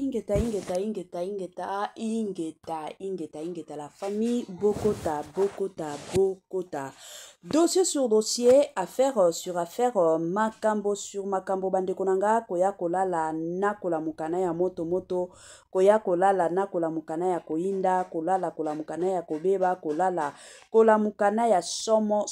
ingeta, la famille Bokota. Dossier sur dossier, affaire sur affaire, makambo sur makambo, bande konanga, koya kolala, nakola mukana ya moto, koya kolala, nakola mukana ya koinda, kolala, kola mukana ya kobeba, kolala, kola mukana ya somo,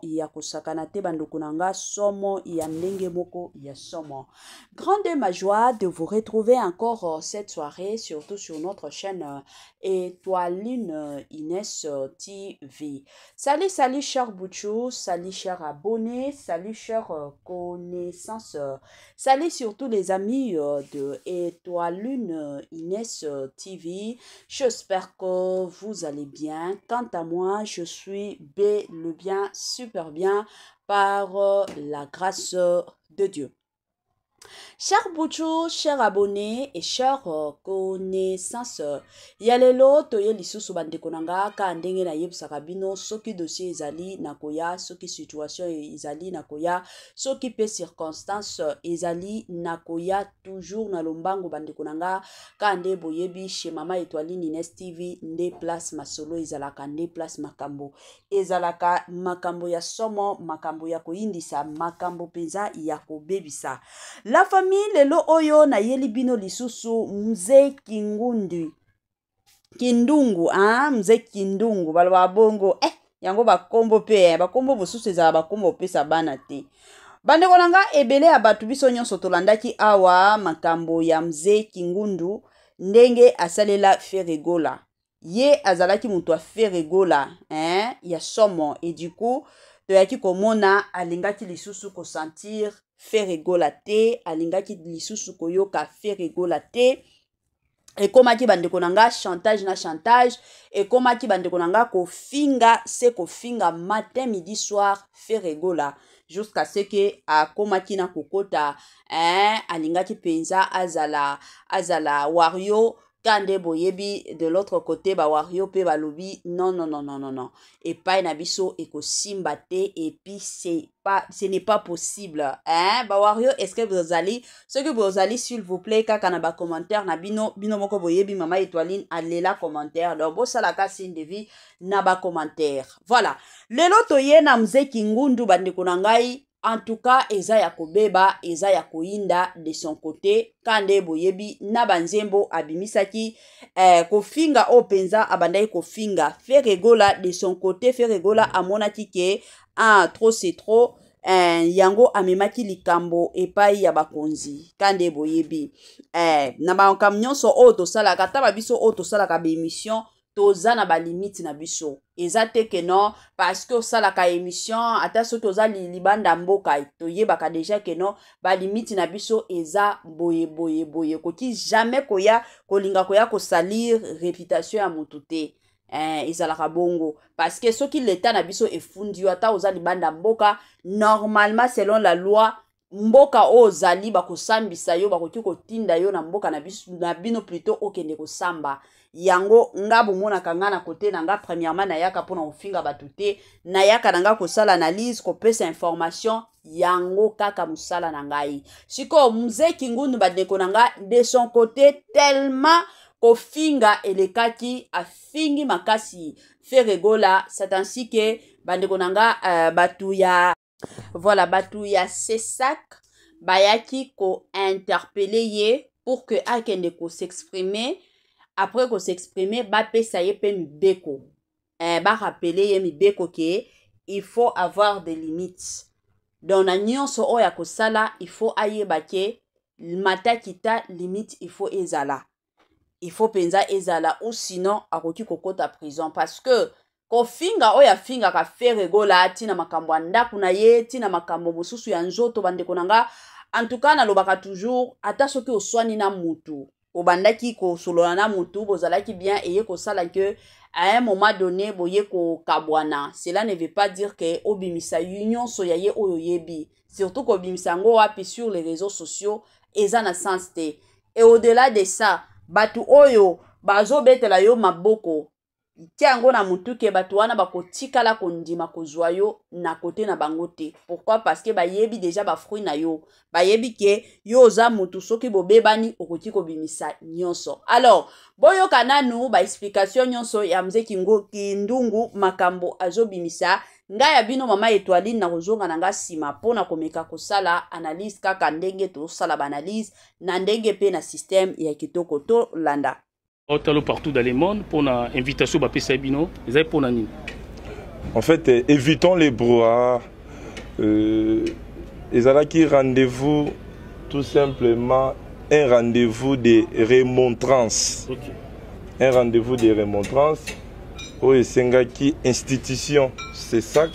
ya kosakana te bande konanga, somo, ya ndenge moko, ya somo. Grande ma joie de vous retrouver encore cette soirée, surtout sur notre chaîne Étoiline Inès TV. Salut chers Bouchou, salut chers abonnés, salut chers connaissances, salut surtout les amis de Étoiline Inès TV. J'espère que vous allez bien. Quant à moi, je suis bien, super bien par la grâce de Dieu. Chers Bouchou, chers abonnés et chers connaissances, yalelo toye lisusu bandeko nanga ka ndenge na yebisaka bino soki dossier ezali nakoya, soki situation ezali nakoya, soki pe circonstance ezali nakoya, toujours na lombango bandeko nanga ka nde boyebi chez Mama Étoiline Inès TV nde place masolo ezalaka, nde place makambo ezalaka, makambo ya somo, makambo ya koindisa, makambo penza ya kobebisa. La famille lelo oyo na yeli bino lisusu mzee Kindungu, mzee Kindungu baloba bongo yango bakombo pe bakombo bosusu ezala bakombo pesa bana te. Bande konanga ebele ya batu biso nyonso tolandaki awa makambo ya mzee Kingundu ndenge asalela Feregola. Ye azalaki mutu a Feregola ya somo, et du coup toyaki komona alingaki lisusu ko sentir Feregola te, alingaki lisusu koyoka Feregola te. Et komaki bandeko nanga chantage, et komaki bandeko nanga kofinga matin, midi, soir Feregola, jusqu'à ce que a komaki na kokota alingaki penza azala Wario. Kande boyebi de l'autre côté ba Wario pe balobi non. Et pas na biso eko simba te, et puis ce n'est pas possible. Ba Wario, est-ce que vous allez, s'il vous plaît, kaka na ba commentaire na bino moko boyebi Mama Étoiline alela commentaire. Donc bo sala ka signe de vie na ba commentaire. Voilà. Lelo toye na mzee Kingundu bandeko na ngai. En tout cas, eza ya kobeba, eza ya koinda de son côté. Kande boyebi na banzembo abimisaki kofinga openza abandai kofinga Feregola de son côté. Feregola amonaki ke trop c'est trop. Yango amemaki likambo epai ya bakonzi. Kande boyebi na ba nyonso o tosala kata ba biso o tosala ka be émission toza na ba limite na biso. Eza te ke non parce que osala ka émission ata soki oza libanda mboka toyebaka déjà ke non ba limite na biso eza boye koki jamais koya kolinga koya ko salir réputation ya mutu te. Ezalaka bongo parce que soki l'état na biso efundi ata oza libanda mboka, normalement selon la loi mboka ozali bakosambisa yo, bakoki kotinda yo na mboka na biso na bino plutôt okende kosamba. Yango nga bomona kanga na kote nanga premièrement na yaka pona ofinga batu te, na yaka nanga kosala analyse kopesa information, yango kaka musala na ngai. Siko mzee Kingundu bandeko nanga de son côté tellement kofinga elekaki afingi makasi Feregola, c'est ainsi que bandeko nanga batu ya Sesak bayaki ko interpeller ye pour que akende ko s'exprimer. Après qu'on s'exprimer, ba pesa ye pe mibeko. Ba rappeler ye mibeko ke il faut avoir des limites. Dans la nyonso oya ko sala, il faut ayeba ke mata kita limite il faut ezala. Il faut penza ezala ou sinon akoki kokota prison parce que ko finga oya finga ka Feregola tina makambo ndaku na ye, tina makambo mosusu ya nzoto bandeko nanga. En tout cas na lobaka toujours ata soki oswani na mutu obandaki ko solola na mutu bozalaki bien eye ko sala que à un moment donné boye ko kabwana. Cela ne veut pas dire que obimisa union so ya ye oyo yebi, surtout ko obimisa ngo wapi sur les réseaux sociaux eza na sens te. Et au-delà de ça, batu oyo bazo betela yo maboko tiango na mutuke bato wana bakotikala kondima kozwa yo na kote na bango te. Pourquoi? Parce que bayebi déjà ba fruit na yo. Bayebi ke yo oza mutu soki bobebani okoki kobimisa nyonso. Alors, boyo kananu ba explication nyonso ya mzee Kindungu makambo azobimisa. Ngaya bino mama Etoiline na kozonga na nga sima pona komeka kosala analyse kaka ndenge to sala ba analyse na ndenge pe na système ya kitoko to landa. Partout dans le monde pour une invitation à Pesabino, pour Nani. En fait, évitons les brouhahs. Ils ont qui rendez-vous tout simplement un rendez-vous de remontrance. Okay. Un rendez-vous de remontrance. Où qui institution, c'est ça.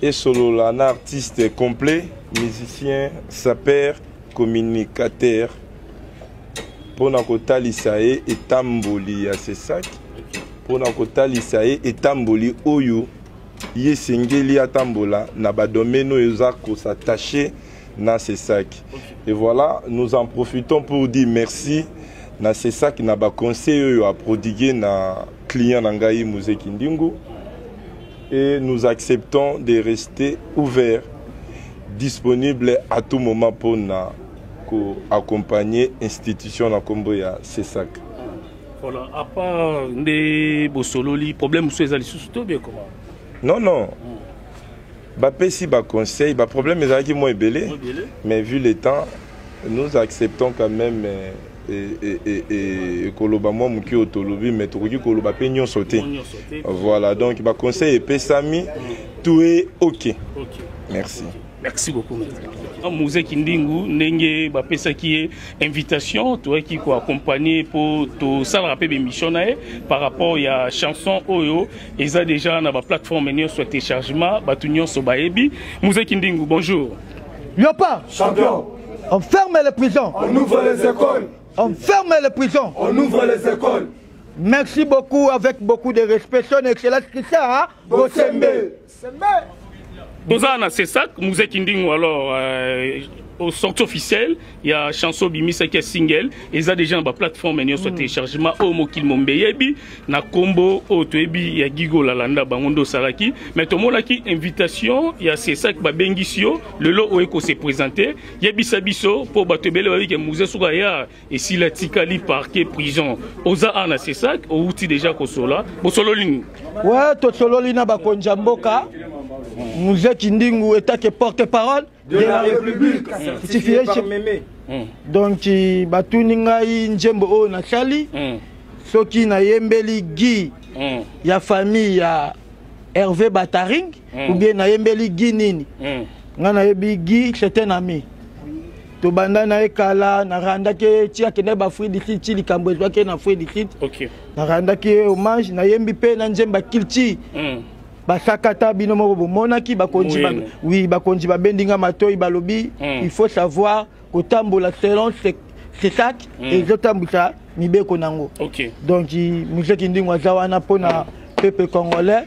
Et solo un artiste complet, musicien, sapeur, communicateur. Pour nakotalisae etamboli ya sesak pour nakotalisae etamboli oyo yesengeli atambola na badomeno yoza ko s'attacher na sesak. Et voilà, nous en profitons pour dire merci na sesak na ba conseil oyo a prodiguer na client na ngai Mzee Kindungu, et nous acceptons de rester ouverts, disponibles à tout moment pour na accompagner institution na kombo ya CESAC. Voilà, à part des bosololi problème ou ces alliés bien comment? Non. Ba pesi ba conseil, ba problème est qui moins belé. Mais vu le temps, nous acceptons quand même et koloba moi muki otolobi mais tokoki koloba pe nyon sauté. Voilà, donc ba conseil et pesami tout est OK. Merci. Merci beaucoup. Mzee Kindungu ndenge ba pesa ki invitation toi qui ko accompagner pour to sala pe émission par rapport ya chanson oyo eza déjà na ba plateforme nyo soit téléchargement ba tunyo so baebi. Mzee Kindungu, bonjour. Yopa champion. On ferme les prisons, on ouvre les écoles. On ferme les prisons, on ouvre les écoles. Merci beaucoup, avec beaucoup de respect, son excellence Christian Bosembe. C'est ça, Mzee Kindungu, alors, au sortie officielle, il y a chanson Bimisa qui est single, et ça déjà dans la plateforme, il y a téléchargement, au Mokil Mombeyebi, na combo, au Tuebi, il y a Gigo Lalanda, Bangondo Saraki, mais tout le monde a qui invitation, il y a c'est ça qui va Bengisio, le lot où il s'est présenté, il y a Bissabiso, pour Batebele, avec Mzee Sougaya, et si la Tikali, parquet, prison, Oza Ana, c'est ça, au outil déjà Kosola, Bosololini. Ouais, Tosololina Bakonjamboka. Mzee Kindungu est porte-parole de la République, certifié par Mémé. Donc, Batuninga Njembo O Nasali, Soki na Yembeli Guy, ya famille ya Hervé Bataring, ou bien na Yembeli Guy Nini. Ngana Yebi Guy, c'est un ami. Tobanda na ekala na randa ke tia ke ba fruit d'ici ti likambo ezwa ke na fruit d'ici. OK. Na randa ke hommage na Yembi pe na Njemba Kilti. Basakata binomo bomonaki bakonji ba oui bakonji ba bendinga matoyi balobi il faut savoir kotambola selon c'est ça et zotambusa mibeko nango. OK. Donc Mzee Kindungu azawana pona peuple congolais.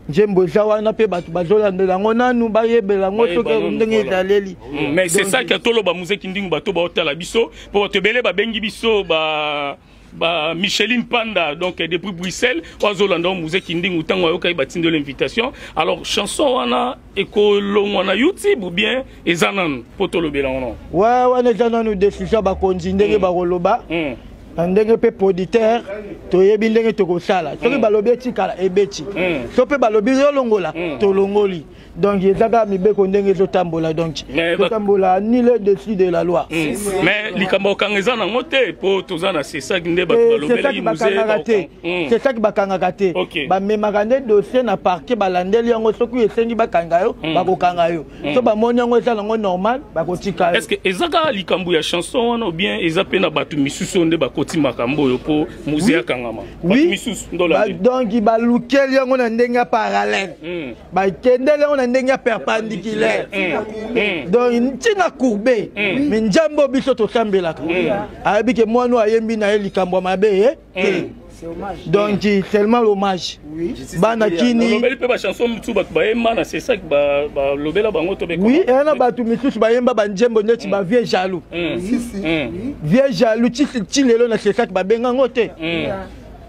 Njembo zawana pe batu bazolandela ngo nanu bayebela ngo soke ndenge ezaleli. Mais c'est ça que toloba Mzee Kindungu bato ba otala biso pour te bele ba bengi biso ba Micheline Panda, donc depuis Bruxelles, Oazolanda, Mzee Kindungu, Tango Yokai batin de l'invitation. Alors, chanson, on a écolo, on a YouTube ou bien Ezanan, Potolo Bélan. Ouais, on est dans nos décisions, Bakonzi, Ndenge Baroloba, Ndenge pe producteur, Toyebi Ndenge Tokosala. Soki Balobi Tikala, Ebeti. Sope Balobi Yolongola, Tolongoli. Donc, il y a des gens qui tambola donc tambola ni le dessus de la loi. Mais les Kambokangeza n'ont pas pour tous les c'est ça qui n'est pas c'est ça qui va raté. C'est ça qui va raté. Bah mais magane dossier na parquet balandeli yango soku esengi bakangayo bakokangayo. So ba moni yango ça nango normal bakotika. Est-ce que ezaka likambu ya chanson ou bien ezape na batu misusu nde bakoti makambo yo po musée kangama. Oui. Misusu ndola. Donc ba lukeli yango na ndenga parallèle. Ba kendele ndenge perpendiculaire. Donc ntina courbé mais njambo biso to sambelaka abi ke moi no ayembi na likambo mabe c'est hommage. Donc seulement l'hommage. Oui. Bana kini. Lobeli pe ba chanson mutu ba bayemba na c'est ça que ba lobela bango to be. Oui, et na ba tu misusu bayemba ba njembo neti ba vieux jaloux. Si. Vieux jaloux ti lelo na c'est ça que ba benga ngote.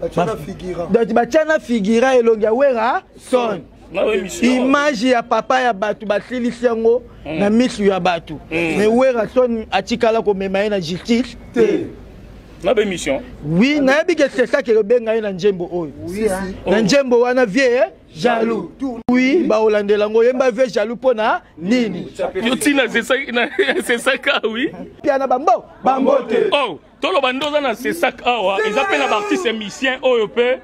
donc batiana figura elongi ya wera son image ya papa ya batu basilisi yango na misu ya batu mais wera son atikala komema ye na justice na ba émission oui nayebi que c'est ça que lobenga ye na njembo oyo na njembo wana vie jaloux oui baolandela ngo yemba vie jaloux pona nini yotina c'est ça ka oui pia na bambo Bambote. oh tolo bandoza na c'est ça awa ils appellent l'artiste musicien oyo pe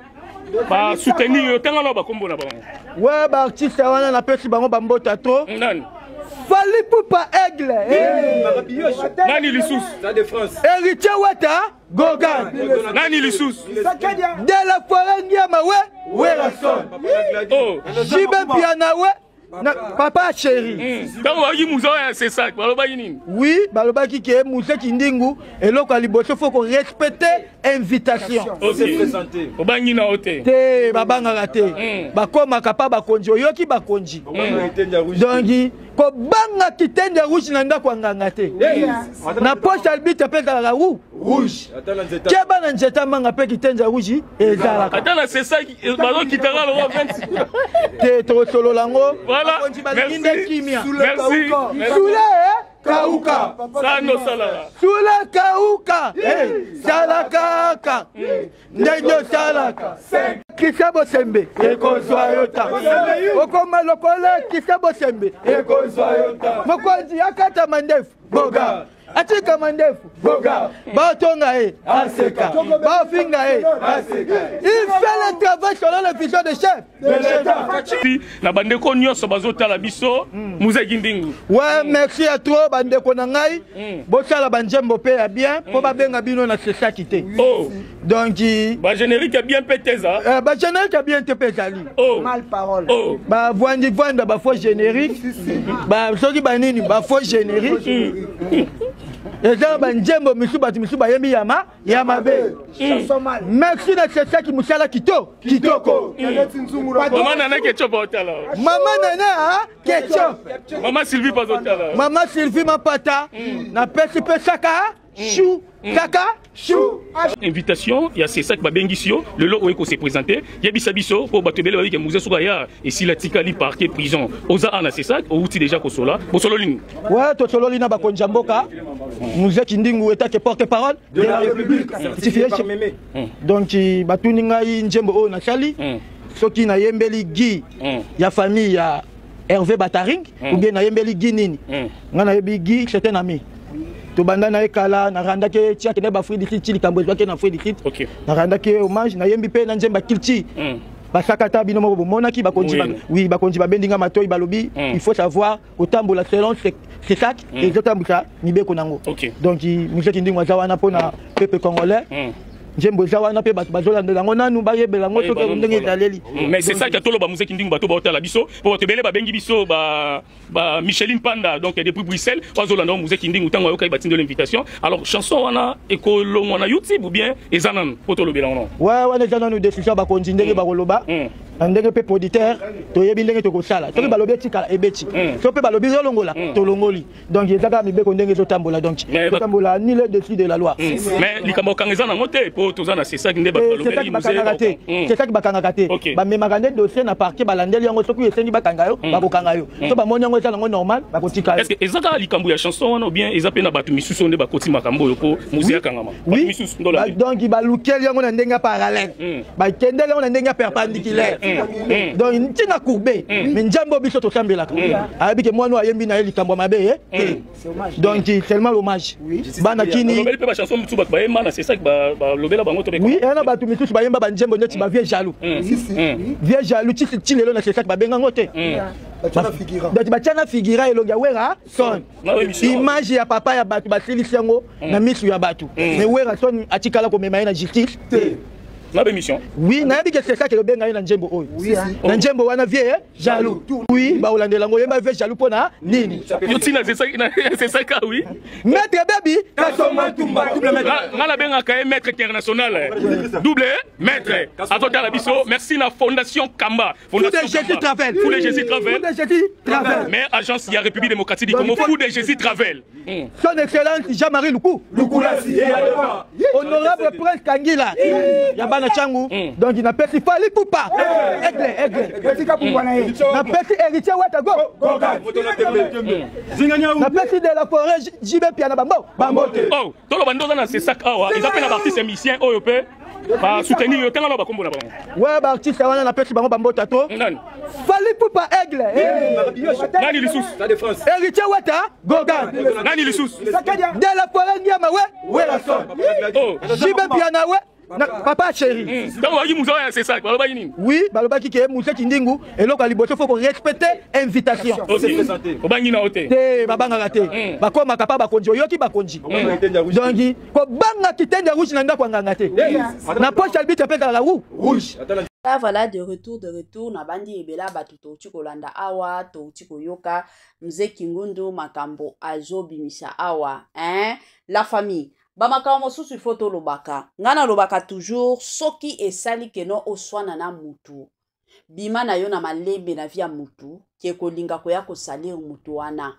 ba soutenir yo tanga lo ba kombo na bango ouais ba artiste wana na pesi bango bambota trop nani Fali Poupa Aigle nani lisous Ça de France. Héritier Wata Gogan nani lisous de la forêt Nyama wera son oh Jibe Piana papa chéri tango ba yi muzo ya c'est ça ba lo ba yini oui balobaki ke Moussa Kindingu eloko ya liboso faut qu'on respecter invitation présenter o bangi na hotel te babangaka te bakomaka pa bakonzi oyoki bakonzi donc kobanga kitende rouge na ndako ya nganga te na poche albite mpe ezalaka rouge ke bana nzeta manga mpe kitende rouge ezalaka ata na c'est ça bazokitaka lo 20 te tosolola yango voilà balingi nde kimia merci sule kauka sano sala sule kauka salakaka ndenge osalaka kisabo sembe ekozwa yo ta okoma lokola kisabo sembe ekozwa yo ta mokonzi akata mandefu boga atika mandefu boga batonga aseka bafinga aseka il fait le travail selon la vision de chef de l'État na bandeko nyonso bazotala biso Moussa Kindingu ouais merci à toi bandeko na ngai bosala banjembo pe ya bien po babenga bino na sesa kité oh donc ba générique a bien pété ça ba générique a bien te pétali oh mal parole oh ba voindi voanda ba faux générique ba soki banini ba faux générique ezala banjembo misu batu misu bayembi yama be merci na sesa ki musala kitoko mama nana ketchup otala mama nana ketchup mama Sylvie bazotala mama Sylvie mapata na pesi pesaka chou kaka chou invitation ya c'est ça que babengisio le lot oiko se présenter yebisa biso po batebele ba ke Moussa Soukaya et si la tikali parquet prison oza ana c'est ça outi déjà ko sola bo solo lini ouais to solo lina ba konjamboka Moussa Kindingu eta ke porte-parole de la République certifié par Mémé donc batuni ngai njembo o na chali soki na yembeli gi ya famille ya Hervé Bataring ou bien na yembeli gi nini ngana yebi gi c'est un ami to banda na ekala na randa ke tia ke ba free dikiti likambo ke na free dikiti OK na randa ke hommage na yembi pe na njemba kilti basakata bino moko bomonaki bakonji oui bakonji babendinga matoi balobi il faut savoir otambola selon c'est ça et otambuka mibeko nango donc Moussa Kindingu azawana pona peuple congolais njembo zawana pe bato bazolandela ngo nanu bayebela ngo toke ndenge ezaleli mais c'est ça que tolo ba Moussa Kindingu bato baotala biso po batebele babengi biso ba Micheline Panda donc depuis Bruxelles bazolanda Moussa Kindingu tango yokai batindo l'invitation alors chanson wana ekolo mona YouTube ou bien ezanan po tolo bela non ouais wana ezanan décision ba konji ndenge ba koloba ndenge pe producteur toyebi ndenge tokosala toki balobi etikala ebeti so pe balobi zolongola tolongoli donc ezaka mibeko ndenge zotambola donc zotambola ni le dessus de la loi mais likambo kangeza na ngote po tozana c'est ça ndeba balobeli c'est ça ki bakangaka te ba memagande dossier na parquet balandeli yango soki esengi bakanga yo bakokanga yo so ba moni yango ezala ngo normal bakotika est-ce que ezaka likambo ya chanson wana ou bien ezape na batu misusu nde bakoti makambo yo po Moussa kangama misusu ndola donc balukeli yango na ndenge parallèle bakendeli yango na ndenge perpendiculaire donc ntina courbé mais njambo biso tosambelaka abi ke mwana ayembi na likambo mabe donc seulement l'hommage bana kini lobeli pe ba chanson mutu bak ba yemana c'est ça que ba lobela bango to oui ena batu misusu bayemba banjembo neti ba vieux jaloux vieux jaloux ti lelo na c'est ça que babenga ngote batiana figura elongi ya wera son image ya papa ya batu basilisi yango na misu ya batu mais wera son atikala komema ye na justice na émission oui nayebi que c'est ça que lobenga ye na njembo oyo na njembo wana vie jaloux oui baolandela ngo yemba vie jaloux pona nini yotina c'est ça ka oui maître baby Kasoma Tumba double maître ngala benga ka maître international double maître atota la biso merci na fondation Kamba fondation Jésus Travel pour les Jésus Travel mais agence ya République démocratique du Congo pour les Jésus Travel son excellence Jean-Marie Lukulasi honorable prince Kangila yabana na changu donc na pesi fali pupa aigle na pesi héritier wata go na pesi de la forêt jibe pia na bambo oh tolo bandoza na c'est ça awa ils appellent artiste musicien oyo pe ba soutenir yo tanga ba kombo na bango ouais ba artiste wana na pesi bango bambo tato fali pupa aigle nani lisusu ça de France héritier wata gogan nani lisusu de la forêt nyama ouais la son oh jibe pia na ouais papa chéri donc ba yimuzo c'est ça ba ba nini oui balobaki ke Moussa Kindingu eloko liboso faut respecter invitation o bangi na hotel te babanga raté bakoma kapa bakonji yoki bakonji donc ko banga kitende rouge na ndako nganga te na poche albite pe la rouge. Là, voilà, de retour, na bandi ebela batuto chiko landa awa, to chiko yoka, mze kingundu makambo azo bimisa awa, hein, la famille. Ba makambo susu photo lobaka. Ngana lobaka toujours soki esali keno oswana na mutu. Bima na yo na malembe na via mutu, ki ekolinga koya ko salir mutu wana.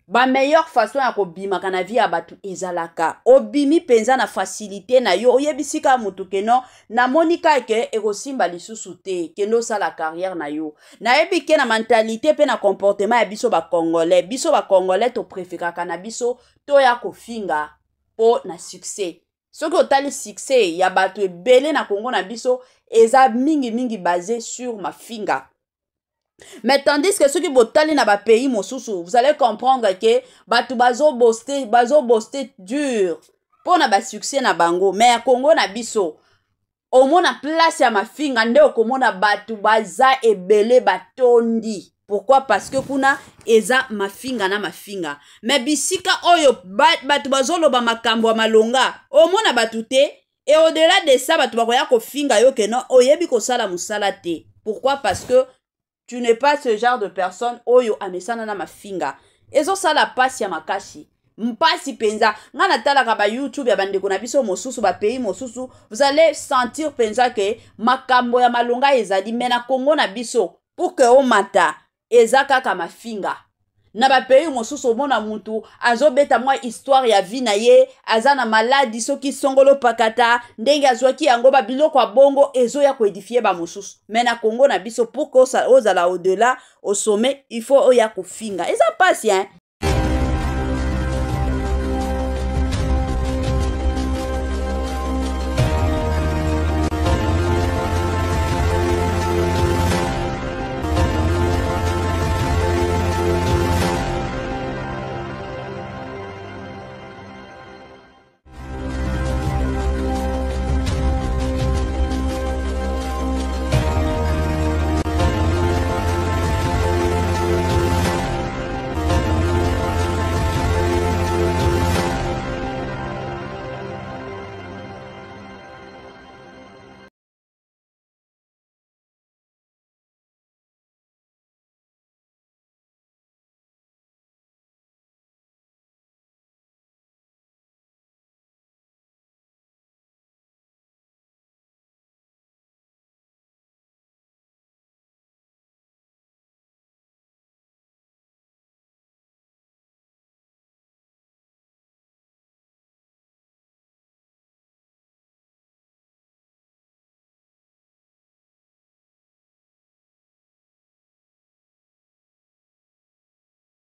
Ba meilleure façon ya ko bima kana via batu ezalaka. Obimi penza na facilité na yo oyebisika mutu keno na monika ke ekosimba lisusu te keno sala carrière na yo. Na yebi ke na mentalité pe na comportement ya biso ba congolais. Biso ba congolais to préféra kana biso to ya ko finga po na succès. Soki otali succès ya batu ebele na Congo na biso eza mingi basé sur ma finga. Mais tandis que ceux qui botali na ba pays mosusu, vous allez comprendre que batu bazo boster dur pour na ba succès na bango. Mais à Congo na biso, au mona place ya mafinga nde okomona batu baza ebele batondi. Pourquoi? Parce que kuna eza mafinga na mafinga. Mais bisika oyo batu bazo loba makambo malonga, au mona batu te et au-delà de ça batu bakoya ko finga yo keno oyebi ko sala musala te. Pourquoi? Parce que tu n'es pas ce genre de personne oyo amesana na mafinga. Ezo sala pasi ya makashi. Mpasi penza. Ngana tala ka ba YouTube ya bandeko na biso mosusu ba pays mosusu, vous allez sentir penza ke makambo ya malonga ezali mena Congo na biso pour que o mata ezaka ka mafinga. Na ba pays mosusu mona mutu azobeta mwa histoire ya vie na ye, azana maladi soki songolo pakata, ndenge azwaki yango ba biloko ya bongo ezo ya ko édifier ba mosusu. Mais na Congo na biso pour que ozala au-delà au sommet, il faut oya ko finga. Eza passe hein.